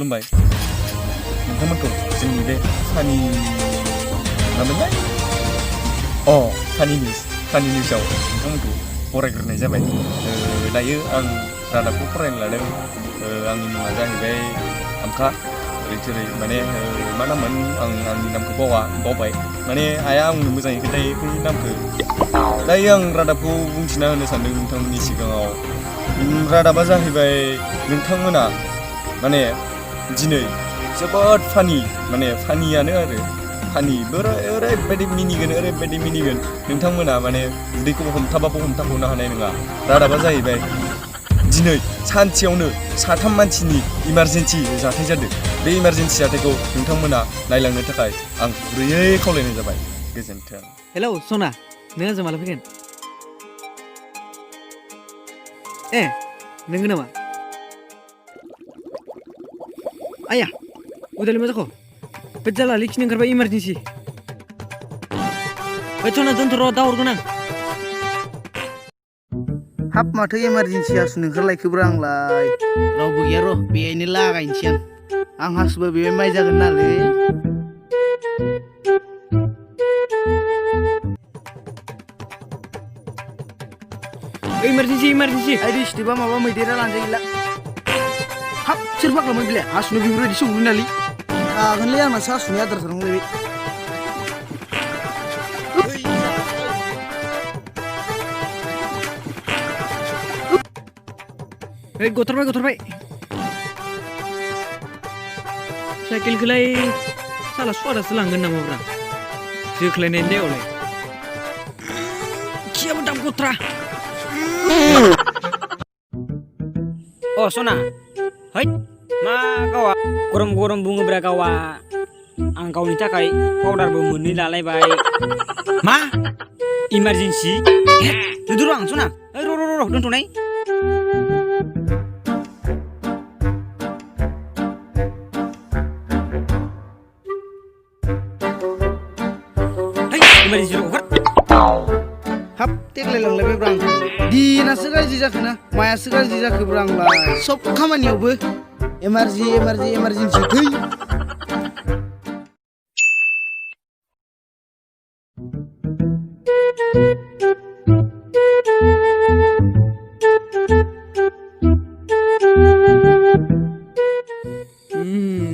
खुलुमबाय नोंथांमोनखौ जोंनि बे फानि मामोनलाय फानि निउसआव नोंथांमोनखौ बरायग्रोनाय जाबाय दायो आं रादाबखौ फरायनो लादों आंनि मुङा जाहैबाय आमखा ओरै माने मा नाममोन आंनि नामखौ बावबाय माने आइया आंनो मोजाङै खोन्थायो बे नामखौ दायो आं रादाबखौ बुंथिना होनो सानदों नोंथांमोननि सिगाङाव रादाबा जाहैबाय नोंथांमोना माने दिनै जोबोद फानियानो आरो ओरैबायदि मिनिगोन नोंथांमोना माने उदैखौ हमथाबाबो हमथाख'नो हानाय नङा रादाबा जाहैबाय दिनै सानसेयावनो 3 मानसिनि इमारजेन्सि जाथाय जादों बे इमारजेन्सि जाथायखौ नोंथांमोना नायलांनो थाखाय आं गुरैयै खावलायनाय जाबाय गोजोन्थों। हेलौ सना नों आंजों माला फैगोन नोंगो नामा आया उदालि मा जाखो बे जाला लिखिनो ओंखारबाय इमारजेन्सि सना दोनथ' र' दा हरगोन आं हाब माथो इमारजेन्सि हासुनो ओंखारलायखोब्रा आंलाय रावबो गैया र' बेहायनो लागायनोसै आं हासुबा बेहाय माइ जागोन नालै इमारजेन्सि आइदि सिटिबा माबा मैदेरा लांजायो गैला हाब सोर फाग्लामोन बेलाय हासुनो बेफोरबायदि सौग्रो नालै हागोनलै आंनासो हासुनाय आदार थानांगौलै गथरबाय साइकेलखौलाय साला सुवादासो लांगोन नामाब्रा जोख्लायनायनि दायावलाय खियाबो दाम गथ्रा सना है मा गावा गरम बुङोब्रा गावा आं गावनि थाखाय पाउडारबो मोननै लालायबाय मा इमारजेन्सि दुर आं सना र' दोनथ'नाय हाब देग्लाय लांलायबायब्रा आं दिनासो गाज्रि जाखोना मायासो गाज्रि जाखोब्रा आंलाय सब खामानियावबो इमारजेन्सि थै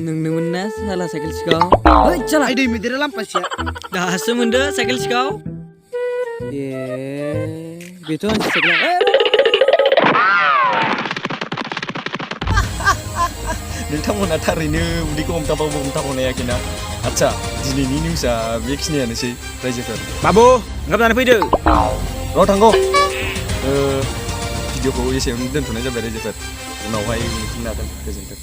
नोंनोमोन ना साला साइकेल सिखाव साला दै मैदेरा लाम्पासिया दासो मोनदो साइकेल सिखाव बेथ' आंसो साइकेल नोंथांमोना थारैनो उदैखौ हमथाबाबो हमथाख'नो हायाखैना आदसा दिनैनि निउसआ बेखिनियानोसै रायजोफोर बाबु ओंखाम जानो फैदो र' थांगौ भिडिअखौ एसेयावनो दोनथ'नाय जाबाय रायजोफोर उनावहाय नुफिननो हागोन गोजोन्थों।